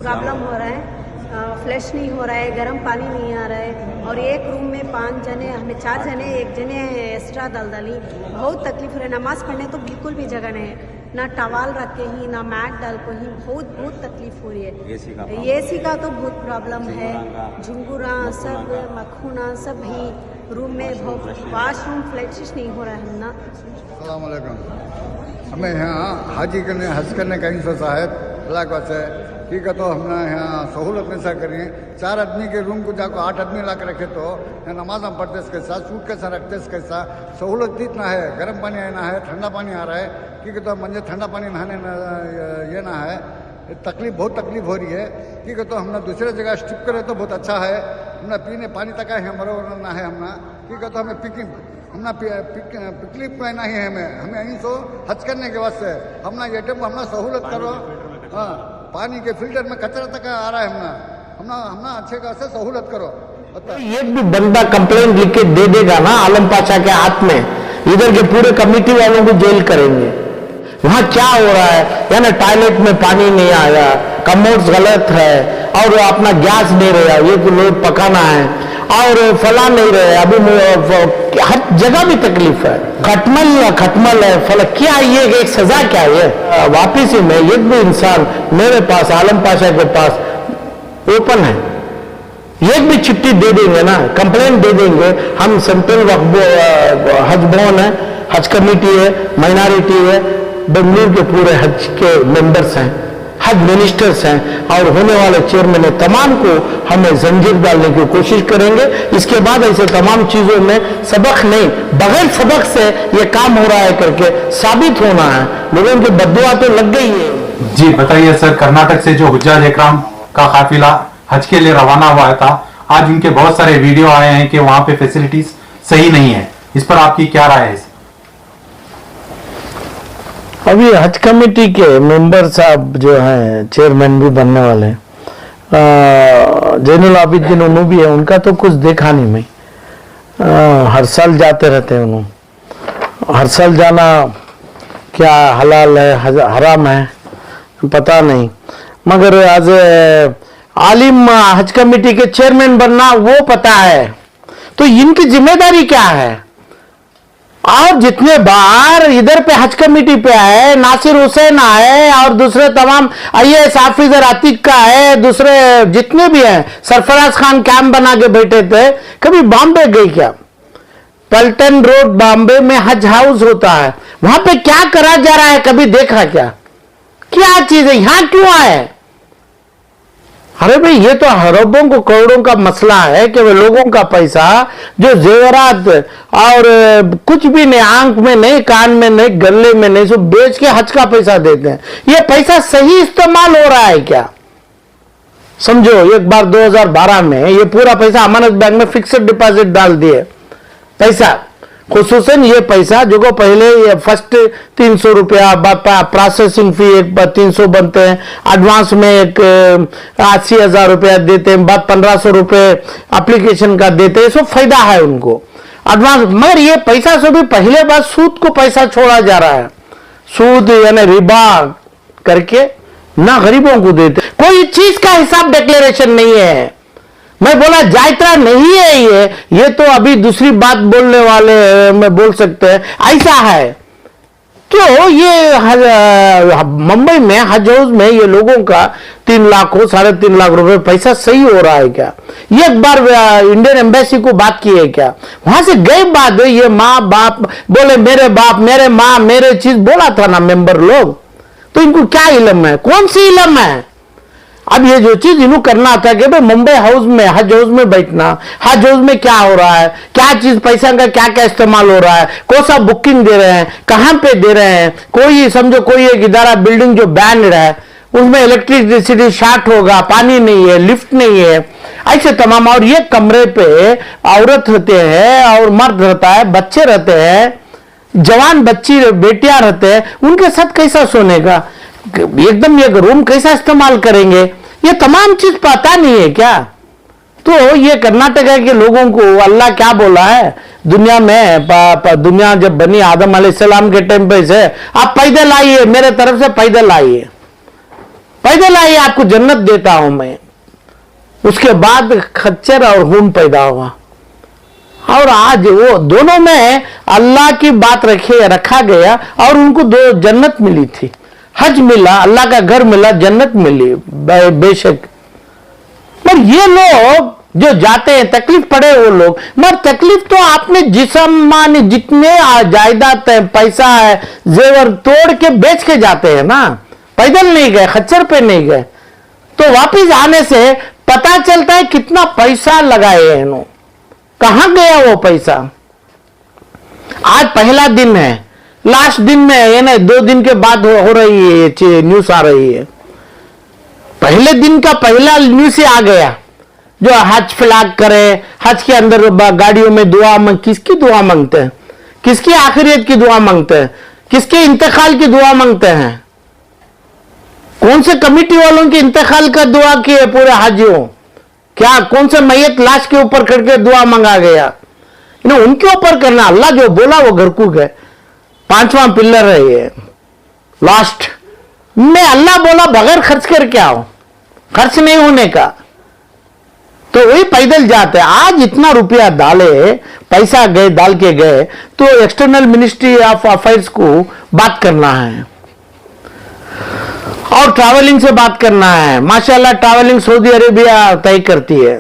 Problem हो रहा है, फ्लैश नहीं हो रहा है, गर्म पानी नहीं आ रहा है और एक रूम में 5 जने, हमें 4 जने, एक जने एक्स्ट्रा डाली। बहुत तकलीफ हो रही है। नमाज पढ़ने तो बिल्कुल भी जगह नहीं है, ना टवाल रख के ही ना मैट डाल को ही, बहुत तकलीफ हो रही है। एसी का तो बहुत प्रॉब्लम है, झुंगुरा सब, मखूना सब ही रूम में, वॉशरूम फ्लैश नहीं हो रहा है ना। अस्सलाम वालेकुम। हमें यहाँ हज करने का सोचा है, अल्लाह से ठीक है। तो हमने यहाँ सहूलत ऐसा करिए, 4 आदमी के रूम को जाकर 8 आदमी ला कर रखे, तो नमाज हम पढ़ते इसके साथ, सूट कैसा रखते इसके साथ। सहूलत इतना है, गर्म पानी आना है, ठंडा पानी आ रहा है, ठीक है। तो मुझे ठंडा पानी नहाने ये ना है, बहुत तकलीफ हो रही है, ठीक है। तो हमने दूसरे जगह स्टिप करे तो बहुत अच्छा है। हमने पीने पानी तक है बराबर ना है हमने, ठीक है। तो हमें पिकलिप में नहीं है, हमें यहीं सो हज करने के वास्ते हमने ये टाइम हमने सहूलत करो। हाँ, पानी के फिल्टर में कचरा तक आ रहा है, हमने अच्छे खासे सहूलत करो। ये भी बंदा कंप्लेंट लिख के दे देगा ना आलम पाशा के हाथ में, इधर के पूरे कमेटी वालों को जेल करेंगे। वहां क्या हो रहा है, यानी टॉयलेट में पानी नहीं आया, कमोड्स गलत है, और अपना गैस नहीं रहा, ये लोग पकाना है, और फला नहीं रहे, अभी हर जगह भी तकलीफ है। खटमल है, फल क्या, ये एक सजा क्या है। वापिस ही में एक भी इंसान मेरे पास, आलम पाशा के पास ओपन है, एक भी चिट्ठी दे देंगे ना, कंप्लेंट दे देंगे। हम सेंट्रल हज भवन है, हज कमेटी है, माइनॉरिटी है, बेंगलुरु के पूरे हज के मेंबर्स हैं, हज मिनिस्टर्स हैं, और होने वाले चेयरमैन है, तमाम को हमें जंजीर डालने की कोशिश करेंगे। इसके बाद ऐसे तमाम चीजों में सबक नहीं, बगैर सबक से ये काम हो रहा है करके साबित होना है। लोगों की बद्दुआ तो लग गई है। जी बताइए सर, कर्नाटक से जो हुज्जाज इकराम का काफिला हज के लिए रवाना हुआ था, आज उनके बहुत सारे वीडियो आए हैं कि वहां पे फैसिलिटीज सही नहीं है, इस पर आपकी क्या राय है? अभी हज कमेटी के मेंबर साहब जो हैं, चेयरमैन भी बनने वाले हैं, जैनुल आबिदीन उन्हों भी है, उनका तो कुछ देखा नहीं मैं। हर साल जाते रहते हैं उन्होंने, हर साल जाना क्या हलाल है हराम है पता नहीं, मगर आज आलिम हज कमेटी के चेयरमैन बनना वो पता है। तो इनकी जिम्मेदारी क्या है? और जितने बार इधर पे हज कमेटी पे आए, नासिर हुसैन आए, और दूसरे तमाम IAS ऑफिसर अतीक का है, दूसरे जितने भी हैं, सरफराज खान कैंप बना के बैठे थे। कभी बॉम्बे गई क्या? पल्टन रोड बॉम्बे में हज हाउस होता है, वहां पे क्या करा जा रहा है कभी देखा क्या? क्या चीज है, यहां क्यों आए? अरे भाई, ये तो अरबों को करोड़ों का मसला है कि वे लोगों का पैसा जो जेवरात और कुछ भी नहीं, आंख में नहीं, कान में नहीं, गले में नहीं, सब बेच के हज का पैसा देते हैं। ये पैसा सही इस्तेमाल हो रहा है क्या? समझो, एक बार 2012 में ये पूरा पैसा अमानत बैंक में फिक्स्ड डिपॉजिट डाल दिए पैसा, खुसूसन ये पैसा जो को पहले ये फर्स्ट 300 रुपया, प्रोसेसिंग फी एक बार 300 बनते हैं, एडवांस में एक 80,000 रुपया देते हैं, बाद 1500 रुपये एप्लीकेशन का देते हैं, सब फायदा है उनको एडवांस। मगर ये पैसा से भी पहले बार सूद को पैसा छोड़ा जा रहा है, सूद यानी रिबा करके ना गरीबों को देते, कोई चीज का हिसाब डिक्लेरेशन नहीं है। मैं बोला जायत्रा नहीं है ये तो अभी दूसरी बात बोलने वाले मैं बोल सकते हैं, ऐसा है। तो ये मुंबई में हज हाउस में ये लोगों का 3 लाख हो 3.5 लाख रुपए पैसा सही हो रहा है क्या? ये एक बार इंडियन एम्बेसी को बात की है क्या? वहां से गई बात है, ये माँ बाप बोले मेरे बाप मेरे माँ मेरे चीज बोला था ना मेंबर लोग, तो इनको क्या इल्म है? कौन सी इल्म है? अब ये जो चीज इन्हों करना था कि भाई मुंबई हाउस में, हज हाउस में बैठना, हज हाउस में क्या हो रहा है, क्या चीज पैसा का क्या क्या इस्तेमाल हो रहा है, कौन सा बुकिंग दे रहे हैं, कहां पे दे रहे हैं। कोई समझो कोई एक इदारा बिल्डिंग जो बैंड है उसमें इलेक्ट्रिसिटी शॉर्ट होगा, पानी नहीं है, लिफ्ट नहीं है, ऐसे तमाम। और ये कमरे पे औरत रहते हैं और मर्द रहता है, बच्चे रहते हैं, जवान बच्ची बेटियां रहते हैं, उनके साथ कैसा सोने का, एकदम ये रूम कैसा इस्तेमाल करेंगे, ये तमाम चीज पता नहीं है क्या? तो ये कर्नाटक के लोगों को अल्लाह क्या बोला है दुनिया में, दुनिया जब बनी आदम अलैहिस्सलाम के टाइम पे से आप पैदल आइए, मेरे तरफ से पैदल आइए, पैदल आइए, आपको जन्नत देता हूं मैं। उसके बाद खच्चर और खून पैदा हुआ, और आज वो दोनों में अल्लाह की बात रखा गया और उनको दो जन्नत मिली थी। हज मिला, अल्लाह का घर मिला, जन्नत मिली बेशक। पर ये लोग जो जाते हैं, तकलीफ पड़े वो लोग, मगर तकलीफ तो आपने जिस्मानी जितने जायदाद है, पैसा है, जेवर तोड़ के बेच के जाते हैं ना, पैदल नहीं गए, खच्चर पे नहीं गए। तो वापिस आने से पता चलता है कितना पैसा लगाए हैं इन्होंने, कहां गया वो पैसा। आज पहला दिन है, लास्ट दिन में है ना, 2 दिन के बाद हो रही है न्यूज आ रही है। पहले दिन का पहला न्यूज आ गया, जो हज फ्लैग करे, हज के अंदर गाड़ियों में दुआ किसकी दुआ मांगते हैं, किसकी आखिरियत की दुआ मांगते हैं, किसके इंतकाल की दुआ मांगते हैं, कौन से कमेटी वालों के इंतकाल का दुआ किए पूरे हाजियों, क्या कौन से मैयत लाश के ऊपर करके दुआ मांगा गया, इन्हें उनके ऊपर करना। अल्लाह जो बोला वो घर को गए, 5वां पिलर है ये लास्ट में। अल्लाह बोला बगैर खर्च करके आओ, खर्च नहीं होने का, तो वही पैदल जाते हैं। आज इतना रुपया डाले, पैसा गए डाल के गए, तो एक्सटर्नल मिनिस्ट्री ऑफ अफेयर्स को बात करना है और ट्रैवलिंग से बात करना है। माशाल्लाह ट्रैवलिंग सऊदी अरेबिया तय करती है,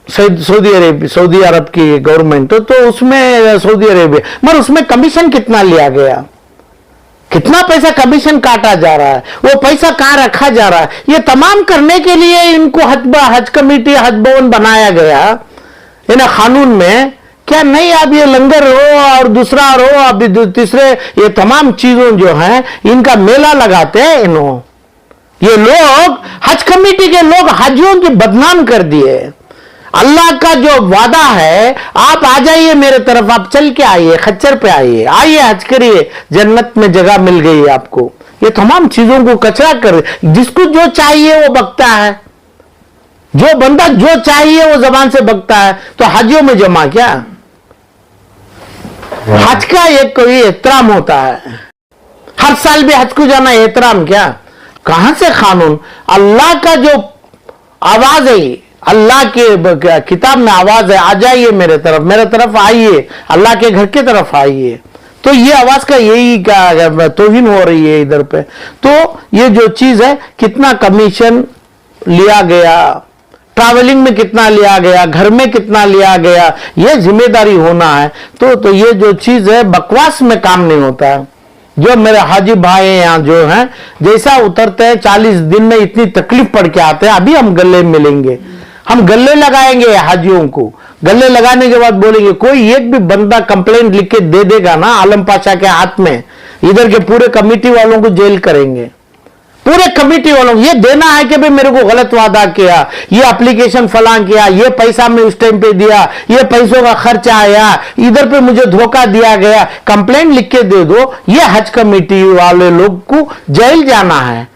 सऊदी अरब की गवर्नमेंट, तो उसमें सऊदी अरेबिया, मगर उसमें कमीशन कितना लिया गया, कितना पैसा कमीशन काटा जा रहा है, वो पैसा कहां रखा जा रहा है, ये तमाम करने के लिए इनको हज कमेटी, हज भवन बनाया गया इन कानून में। क्या नहीं, अब ये लंगर हो और दूसरा हो, अब तीसरे, ये तमाम चीजों जो हैं इनका मेला लगाते हैं इन्हों। ये लोग हज कमेटी के लोग हाजियों की बदनाम कर दिए। अल्लाह का जो वादा है, आप आ जाइए मेरे तरफ, आप चल के आइए, खच्चर पे आइए, आइए हज करिए, जन्नत में जगह मिल गई है आपको। ये तमाम चीजों को कचरा कर, जिसको जो चाहिए वो बकता है, जो बंदा जो चाहिए वो जबान से बकता है। तो हाजियों में जमा क्या, हज का एक कोई एहतराम होता है, हर साल भी हज को जाना एहतराम क्या, कहां से कानून। अल्लाह का जो आवाज है, अल्लाह के किताब में आवाज है, आ जाइए मेरे तरफ आइए, अल्लाह के घर की तरफ आइए। तो ये आवाज का यही तौहीन हो रही है इधर पे। तो ये जो चीज है, कितना कमीशन लिया गया, ट्रैवलिंग में कितना लिया गया, घर में कितना लिया गया, ये जिम्मेदारी होना है। तो ये जो चीज है बकवास में काम नहीं होता है। जो मेरे हाजी भाई यहाँ जो हैं, जैसा उतरते हैं 40 दिन में इतनी तकलीफ पड़ के आते हैं। अभी हम गले मिलेंगे, हम गले लगाएंगे हाजियों को, गले लगाने के बाद बोलेंगे, कोई एक भी बंदा कंप्लेंट लिख के दे देगा ना आलम पाशा के हाथ में, इधर के पूरे कमेटी वालों को जेल करेंगे। पूरे कमेटी वालों ये देना है कि भाई मेरे को गलत वादा किया, ये एप्लीकेशन फलां किया, ये पैसा मैं उस टाइम पे दिया, ये पैसों का खर्च आया, इधर पे मुझे धोखा दिया गया, कंप्लेंट लिख के दे दो। ये हज कमेटी वाले लोग को जेल जाना है।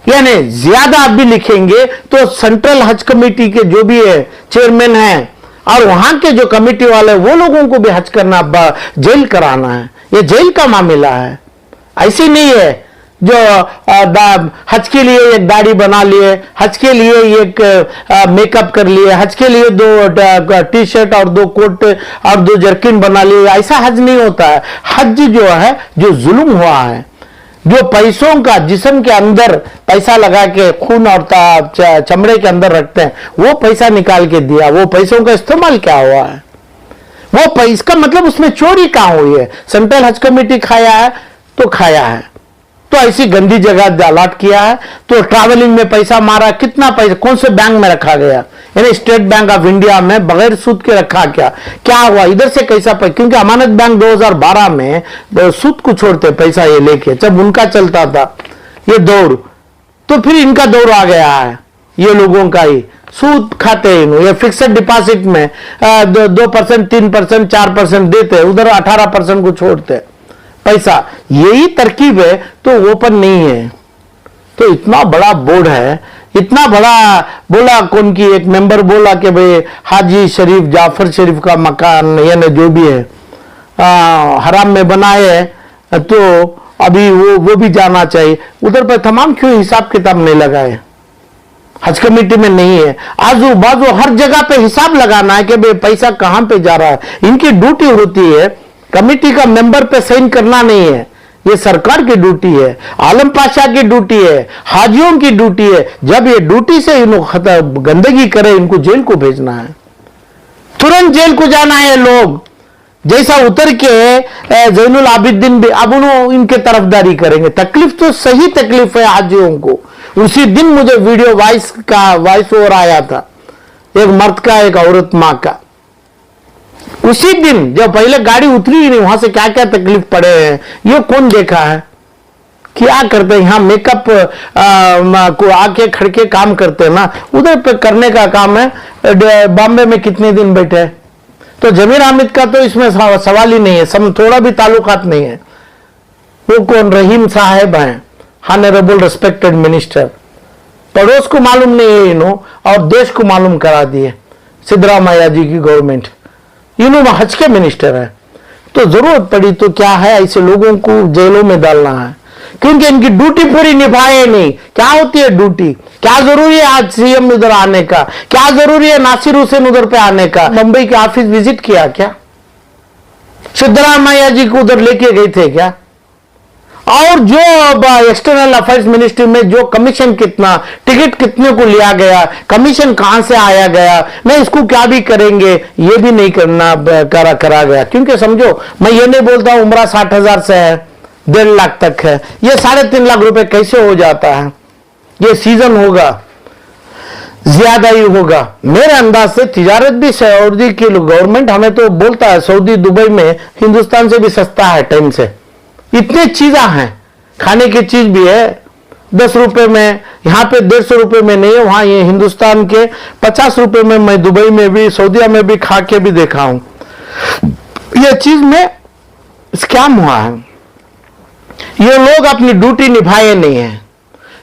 यानी ज्यादा आप भी लिखेंगे तो सेंट्रल हज कमेटी के जो भी है चेयरमैन है और वहां के जो कमेटी वाले, वो लोगों को भी हज करना, जेल कराना है। ये जेल का मामला है, ऐसी नहीं है जो हज के लिए एक दाढ़ी बना लिए, हज के लिए एक मेकअप कर लिए, हज के लिए 2 टी शर्ट और 2 कोट और 2 जर्किन बना लिए। ऐसा हज नहीं होता है। हज जो है, जो जुल्म हुआ है, जो पैसों का जिस्म के अंदर पैसा लगा के खून और चमड़े के अंदर रखते हैं, वो पैसा निकाल के दिया, वो पैसों का इस्तेमाल क्या हुआ है, वो पैसा का मतलब उसमें चोरी कहां हुई है। सेंट्रल हज कमेटी खाया है तो खाया है, तो ऐसी गंदी जगह अलॉट किया है, तो ट्रैवलिंग में पैसा मारा, कितना पैसा कौन से बैंक में रखा गया, यानी स्टेट बैंक ऑफ इंडिया में बगैर सूद के रखा, क्या हुआ, इधर से कैसा पैसा, क्योंकि अमानत बैंक 2012 में सूद को छोड़ते पैसा ये लेके, जब उनका चलता था ये दौर, तो फिर इनका दौर आ गया है, ये लोगों का ही सूद खाते हैं। ये फिक्स्ड डिपॉजिट में 2%, 3%, 4% देते, उधर 18% को छोड़ते पैसा। यही तरकीब है, तो ओपन नहीं है। तो इतना बड़ा बोर्ड है, इतना बड़ा बोला, कौन की एक मेंबर बोला कि भाई हाजी शरीफ जाफर शरीफ का मकान यानी जो भी है हराम में बनाए, तो अभी वो भी जाना चाहिए। उधर पर तमाम क्यों हिसाब किताब नहीं लगाए? हज कमेटी में नहीं है, आजू बाजू हर जगह पे हिसाब लगाना है कि भाई पैसा कहां पे जा रहा है। इनकी ड्यूटी होती है, कमेटी का मेंबर पे साइन करना नहीं है, ये सरकार की ड्यूटी है, आलम पाशा की ड्यूटी है, हाजियों की ड्यूटी है। जब ये ड्यूटी से गंदगी करे, इनको जेल को भेजना है, तुरंत जेल को जाना है। लोग जैसा उतर के जैनुल आबिदीन भी अब इनके तरफदारी करेंगे। तकलीफ तो सही तकलीफ है हाजियों को। उसी दिन मुझे वीडियो वॉइस ओवर आया था, एक मर्द का, एक औरत मां का। उसी दिन जब पहले गाड़ी उतरी ही नहीं, वहां से क्या क्या तकलीफ पड़े हैं ये कौन देखा है? क्या करते हैं यहां? मेकअप को आके खड़के काम करते हैं ना, उधर पे करने का काम है। बॉम्बे में कितने दिन बैठे? तो जमीर हामिद का तो इसमें सवाल ही नहीं है, थोड़ा भी ताल्लुकात नहीं है। वो कौन? रहीम साहब हैं, ऑनरेबल रिस्पेक्टेड मिनिस्टर। पड़ोस को मालूम नहीं है इन्हों, और देश को मालूम करा दिए सिद्धरामैया जी की गवर्नमेंट। इन्हों हज के मिनिस्टर है, तो जरूरत पड़ी तो क्या है ऐसे लोगों को जेलों में डालना है, क्योंकि इनकी ड्यूटी पूरी निभाए नहीं। क्या होती है ड्यूटी? क्या जरूरी है आज सीएम उधर आने का? क्या जरूरी है नासिर हुसैन उधर पे आने का? मुंबई के ऑफिस विजिट किया क्या? सिद्धरामैया जी को उधर लेके गए थे क्या? और जो एक्सटर्नल अफेयर्स मिनिस्ट्री में जो कमीशन कितना, टिकट कितने को लिया गया, कमीशन कहां से आया गया, नहीं इसको क्या भी करेंगे, ये भी नहीं करा गया। क्योंकि समझो, मैं ये नहीं बोलता हूं उम्रा 60,000 से है, 1.5 लाख तक है, ये 3.5 लाख रुपए कैसे हो जाता है? ये सीजन होगा, ज्यादा ही होगा मेरे अंदाज से। तिजारत भी सऊदी की गवर्नमेंट हमें तो बोलता है सऊदी दुबई में हिंदुस्तान से भी सस्ता है टाइम से। इतनी चीजें हैं, खाने की चीज भी है 10 रुपए में, यहां पे 150 रुपए में नहीं है, वहां ये हिंदुस्तान के 50 रुपए में। मैं दुबई में भी, सऊदीया में भी खा के भी देखा हूं। ये चीज में स्कैम हुआ है। ये लोग अपनी ड्यूटी निभाए नहीं है।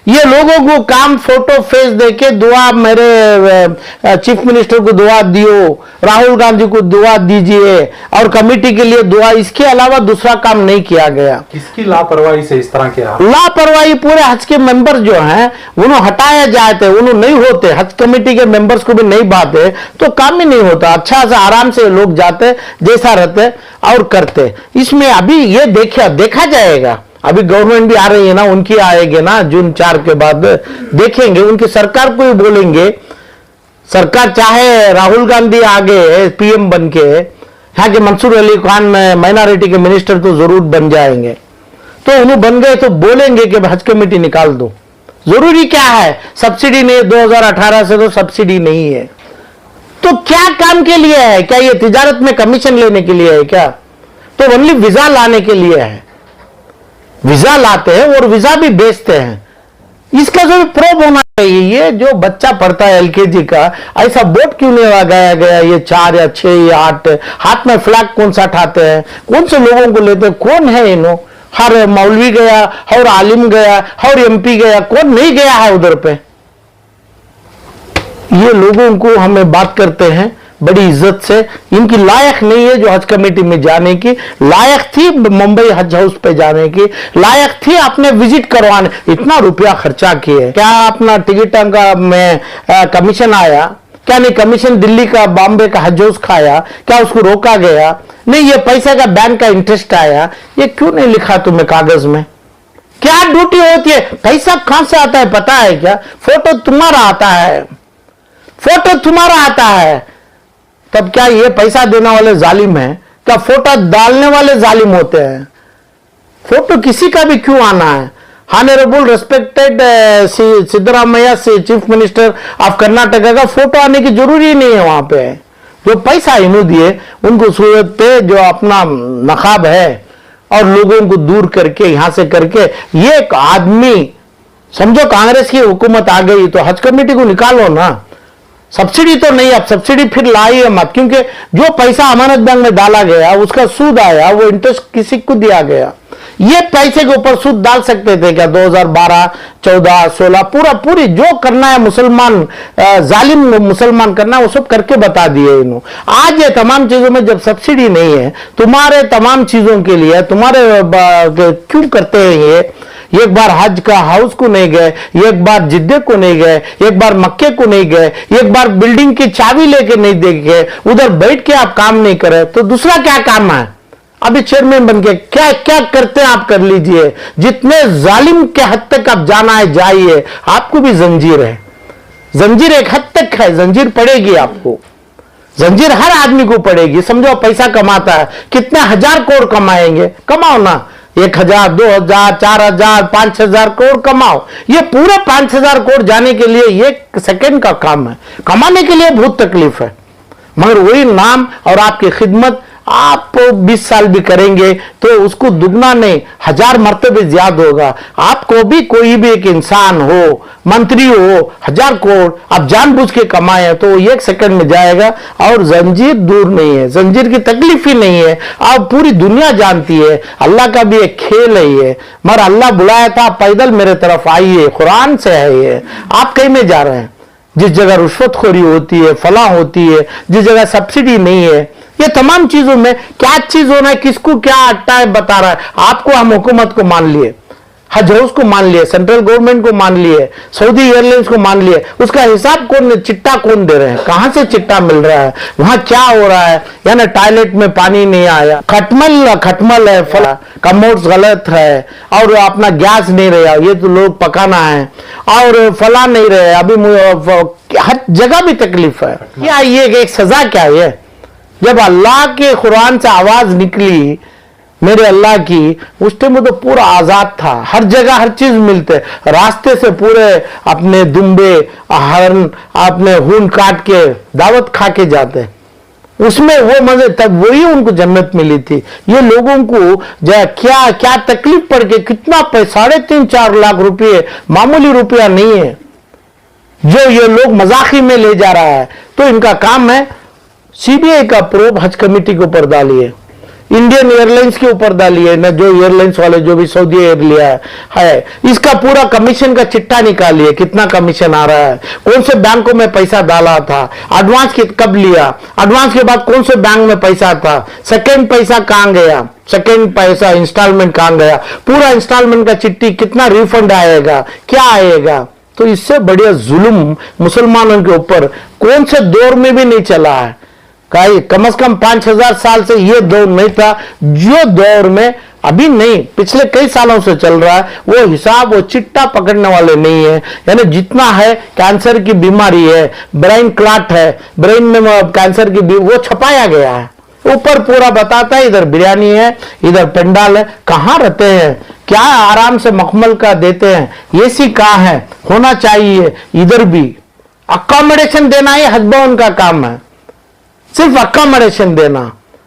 ये लोगों को काम फोटो फेस देके दुआ, मेरे चीफ मिनिस्टर को दुआ दियो, राहुल गांधी को दुआ दीजिए और कमेटी के लिए दुआ, इसके अलावा दूसरा काम नहीं किया गया। किसकी लापरवाही से इस तरह किया? लापरवाही पूरे हज के मेंबर जो हैं उन्होंने हटाया जाते, उन्होंने नहीं होते, हज कमेटी के मेंबर्स को भी नहीं बाते तो काम ही नहीं होता। अच्छा से आराम से लोग जाते, जैसा रहते और करते। इसमें अभी ये देखा जाएगा। अभी गवर्नमेंट भी आ रही है ना, उनकी आएगी ना जून 4 के बाद, देखेंगे उनकी सरकार को ही बोलेंगे। सरकार चाहे राहुल गांधी आगे पीएम बन के, यहाँ के मंसूर अली खान माइनॉरिटी के मिनिस्टर तो जरूर बन जाएंगे, तो उन्हें बन गए तो बोलेंगे कि हज कमेटी निकाल दो। जरूरी क्या है? सब्सिडी नहीं, 2018 से तो सब्सिडी नहीं है, तो क्या काम के लिए है? क्या ये तिजारत में कमीशन लेने के लिए है क्या? तो ओनली वीजा लाने के लिए है। वीजा लाते हैं और वीजा भी बेचते हैं। इसका जो प्रूफ होना चाहिए। ये जो बच्चा पढ़ता है एलकेजी का, ऐसा बोर्ड क्यों नहीं लगाया गया? ये 4 या 6 या 8 हाथ में फ्लैग कौन सा उठाते हैं? कौन से लोगों को लेते हैं? कौन है इन्हों? हर मौलवी गया, हर आलिम गया, हर एमपी गया, कौन नहीं गया है उधर पे? ये लोगों को हमें बात करते हैं बड़ी इज्जत से, इनकी लायक नहीं है जो हज कमेटी में जाने की। लायक थी मुंबई हज हाउस पे जाने की, लायक थी अपने विजिट करवाने। इतना रुपया खर्चा किए, क्या अपना टिकट का में कमीशन आया? क्या नहीं कमीशन दिल्ली का, बॉम्बे का हज हाउस खाया? क्या उसको रोका गया? नहीं, ये पैसे का बैंक का इंटरेस्ट आया। ये क्यों नहीं लिखा तुम्हें कागज में? क्या ड्यूटी होती है? पैसा कहां से आता है पता है क्या? फोटो तुम्हारा आता है, फोटो तुम्हारा आता है। तब क्या ये पैसा देने वाले जालिम हैं? क्या फोटो डालने वाले जालिम होते हैं? फोटो किसी का भी क्यों आना है? ऑनरेबल रिस्पेक्टेड सिद्धरामैया से चीफ मिनिस्टर ऑफ कर्नाटका का फोटो आने की जरूरी नहीं है। वहां पे जो पैसा इन्होंने दिए उनको सूरत पे जो अपना नकाब है और लोगों को दूर करके यहां से करके, ये एक आदमी समझो कांग्रेस की हुकूमत आ गई तो हज कमेटी को निकालो ना। सब्सिडी तो नहीं, अब सब्सिडी फिर लाइए मत, क्योंकि जो पैसा अमानत बैंक में डाला गया उसका सूद आया, वो इंटरेस्ट किसी को दिया गया। ये पैसे के ऊपर सूद डाल सकते थे क्या? 2012, 14, 16 पूरी जो करना है मुसलमान, जालिम मुसलमान करना, वो सब करके बता दिए इन्होंने। आज ये तमाम चीजों में जब सब्सिडी नहीं है तुम्हारे तमाम चीजों के लिए, तुम्हारे क्यों करते हैं ये? एक बार हज का हाउस को नहीं गए, एक बार जिद्दे को नहीं गए, एक बार मक्के को नहीं गए, एक बार बिल्डिंग की चाबी लेके नहीं देखे, उधर बैठ के आप काम नहीं करे तो दूसरा क्या काम है? अभी चेयरमैन बन के क्या क्या करते हैं आप कर लीजिए। जितने जालिम के हद तक आप जाना है जाइए, आपको भी जंजीर है। जंजीर एक हद तक है, जंजीर पड़ेगी आपको, जंजीर हर आदमी को पड़ेगी। समझो पैसा कमाता है, कितने हजार करोड़ कमाएंगे, कमाओ ना, 1000, 2000, 4000, 5000 करोड़ कमाओ। ये पूरे 5000 करोड़ जाने के लिए एक सेकंड का काम है, कमाने के लिए बहुत तकलीफ है, मगर वही नाम और आपकी खिदमत आप 20 साल भी करेंगे तो उसको दुगना नहीं 1000 मर्तबे ज्यादा होगा। आपको भी कोई भी एक इंसान हो, मंत्री हो, 1000 करोड़ आप जानबूझ के कमाए तो एक सेकंड में जाएगा। और जंजीर दूर नहीं है, जंजीर की तकलीफ ही नहीं है, आप पूरी दुनिया जानती है। अल्लाह का भी एक खेल है ये, मगर अल्लाह बुलाया था पैदल मेरे तरफ आइए, कुरान से है ये। आप कहीं में जा रहे हैं? जिस जगह रुश्वतखोरी होती है, फला होती है, जिस जगह सब्सिडी नहीं है, ये तमाम चीजों में क्या चीज होना है, किसको क्या अट्टा है बता रहा है आपको। हम हुकूमत को मान लिए, हज हाउस को मान लिए, सेंट्रल गवर्नमेंट को मान लिए, सऊदी एयरलाइंस को मान लिए, उसका हिसाब कौन, चिट्टा कौन दे रहे हैं, कहां से चिट्टा मिल रहा है, वहां क्या हो रहा है, यानी टॉयलेट में पानी नहीं आया, खटमल है, कमोड्स गलत है, और अपना गैस नहीं रहा, ये तो लोग पकाना है, और फला नहीं रहे, अभी हर जगह भी तकलीफ है। क्या ये एक सजा क्या है? जब अल्लाह के कुरान से आवाज निकली मेरे अल्लाह की, उस टाइम तो पूरा आजाद था, हर जगह हर चीज मिलते, रास्ते से पूरे अपने दुम्बे हरन अपने खून काट के दावत खा के जाते, उसमें वो मजे, तब वही उनको जन्नत मिली थी। ये लोगों को क्या क्या तकलीफ पड़ के कितना 3.5-4 लाख रुपये मामूली रुपया नहीं है जो ये लोग मजाकी में ले जा रहा है। तो इनका काम है सीबीआई का प्रोब हज कमेटी के ऊपर डालिए, इंडियन एयरलाइंस के ऊपर डालिए ना, जो एयरलाइंस वाले जो भी सऊदी एयर लिया है, इसका पूरा कमीशन का चिट्ठा निकालिए, कितना कमीशन आ रहा है, कौन से बैंकों में पैसा डाला था, एडवांस कब लिया, एडवांस के बाद कौन से बैंक में पैसा था, सेकंड पैसा कहां गया, सेकंड पैसा इंस्टॉलमेंट कहां गया, पूरा इंस्टॉलमेंट का चिट्ठी कितना रिफंड आएगा, क्या आएगा। तो इससे बढ़िया जुल्म मुसलमानों के ऊपर कौन से दौर में भी नहीं चला है। कम से कम 5000 साल से ये दौर नहीं था, जो दौर में अभी नहीं पिछले कई सालों से चल रहा है, वो हिसाब वो चिट्टा पकड़ने वाले नहीं है। यानी जितना है कैंसर की बीमारी है, ब्रेन क्लॉट है, ब्रेन में कैंसर की वो छपाया गया है, ऊपर पूरा बताता है, इधर बिरयानी है, इधर पंडाल है, कहां रहते हैं, क्या आराम से मखमल का देते हैं, एसी कहां है, होना चाहिए, इधर भी अकोमोडेशन देना ही हज भवन का काम है, सिर्फ अकोमोडेशन देना,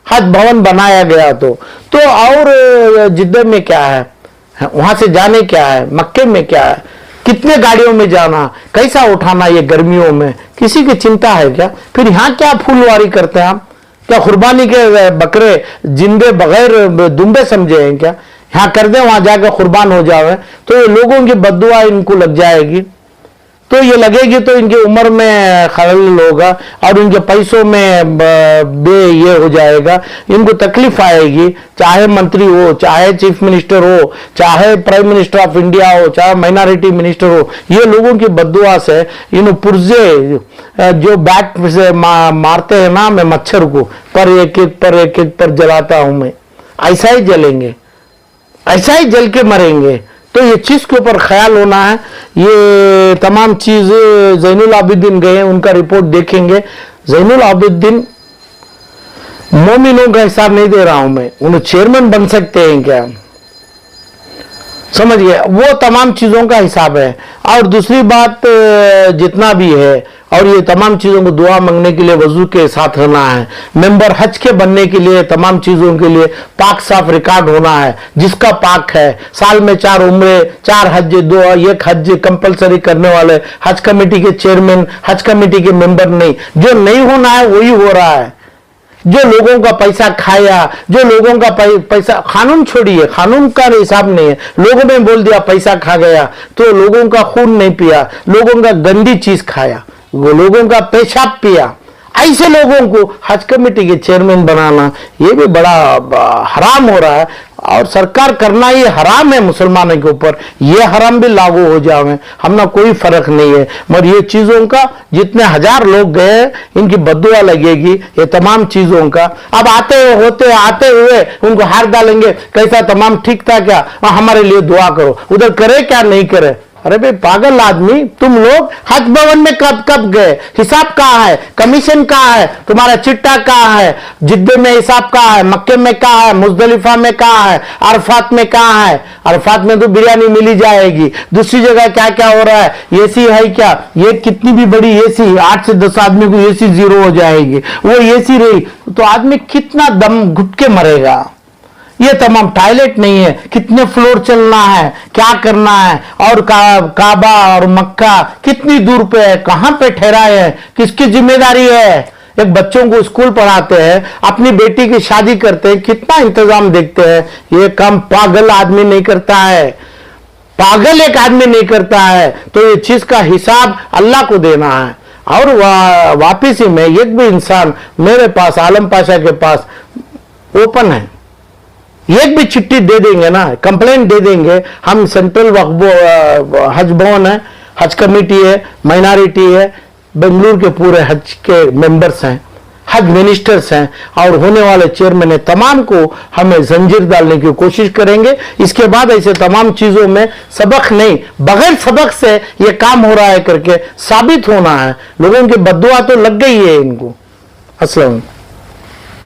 हज भवन बनाया गया तो और जिद्दे में क्या है, वहां से जाने क्या है, मक्के में क्या है, कितने गाड़ियों में जाना, कैसा उठाना ये गर्मियों में, किसी की चिंता है क्या? फिर यहां क्या फूलवारी करते हैं हम, क्या कुर्बानी के बकरे जिंदे बगैर दुम्बे समझे हैं क्या? यहाँ कर दे वहां जाकर कुर्बान हो जावे तो ये लोगों की बद्दुआ इनको लग जाएगी, तो ये लगेगी तो इनकी उम्र में खलल होगा और इनके पैसों में ये हो जाएगा, इनको तकलीफ आएगी, चाहे मंत्री हो, चाहे चीफ मिनिस्टर हो, चाहे प्राइम मिनिस्टर ऑफ इंडिया हो, चाहे माइनॉरिटी मिनिस्टर हो, ये लोगों की बद्दुआ से इन पुर्जे जो बैट से मारते हैं ना, मैं मच्छर को पर एक पर जलाता हूं मैं, ऐसा ही जलेंगे, ऐसा ही जल के मरेंगे। तो ये चीज के ऊपर ख्याल होना है। ये तमाम चीज जैनुल आबिदीन गए, उनका रिपोर्ट देखेंगे। जैनुल आबिदीन मोमिनों का हिसाब नहीं दे रहा हूं मैं, उन्हें चेयरमैन बन सकते हैं क्या, समझ गए, वो तमाम चीजों का हिसाब है। और दूसरी बात जितना भी है, और ये तमाम चीजों को दुआ मांगने के लिए वजू के साथ होना है, मेंबर हज के बनने के लिए तमाम चीजों के लिए पाक साफ रिकॉर्ड होना है, जिसका पाक है, साल में 4 उम्रे, 4 हज, 1 हज कंपलसरी करने वाले हज कमेटी के चेयरमैन, हज कमेटी के मेंबर नहीं, जो नहीं होना है वही हो रहा है। जो लोगों का पैसा खाया, जो लोगों का पैसा, कानून छोड़िए, कानून का हिसाब नहीं है, लोगों ने बोल दिया पैसा खा गया तो लोगों का खून नहीं पिया, लोगों का गंदी चीज खाया, वो लोगों का पेशाब पिया, ऐसे लोगों को हज कमेटी के चेयरमैन बनाना ये भी बड़ा हराम हो रहा है। और सरकार करना ये हराम है मुसलमानों के ऊपर, ये हराम भी लागू हो जाए, हमना कोई फर्क नहीं है। मगर ये चीजों का जितने 1000 लोग गए इनकी बद्दुआ लगेगी ये तमाम चीजों का। अब आते हुए उनको हार डालेंगे, कैसा तमाम ठीक था क्या, हमारे लिए दुआ करो, उधर करे क्या नहीं करे। अरे भाई पागल आदमी, तुम लोग हज भवन में कब गए, हिसाब कहाँ है, कमीशन कहाँ है, तुम्हारा चिट्टा कहाँ है, जिद्दे में हिसाब कहाँ है, मक्के में कहाँ है, मुजदलिफा में कहाँ है, अरफात में कहाँ है। अरफात में तो बिरयानी मिली जाएगी, दूसरी जगह क्या क्या हो रहा है, एसी है क्या, ये कितनी भी बड़ी एसी 8 से 10 आदमी को एसी 0 हो जाएगी, वो एसी रही तो आदमी कितना दम घुट के मरेगा। ये तमाम टॉयलेट नहीं है, कितने फ्लोर चलना है, क्या करना है, और काबा और मक्का कितनी दूर पे है, कहां पे ठहराए है, किसकी जिम्मेदारी है। एक बच्चों को स्कूल पढ़ाते हैं, अपनी बेटी की शादी करते हैं, कितना इंतजाम देखते हैं। ये काम पागल आदमी नहीं करता है, पागल एक आदमी नहीं करता है। तो ये चीज का हिसाब अल्लाह को देना है। और वापिसी में एक भी इंसान मेरे पास, आलम पाशा के पास ओपन है, एक भी चिट्ठी दे देंगे ना, कंप्लेंट दे देंगे, हम सेंट्रल हज भवन है, हज कमेटी है, माइनॉरिटी है, बेंगलुरु के पूरे हज के मेंबर्स हैं, हज मिनिस्टर्स हैं और होने वाले चेयरमैन है, तमाम को हमें जंजीर डालने की कोशिश करेंगे। इसके बाद ऐसे तमाम चीजों में सबक नहीं, बगैर सबक से ये काम हो रहा है करके साबित होना है। लोगों की बद्दुआ तो लग गई है इनको। अस्सलाम।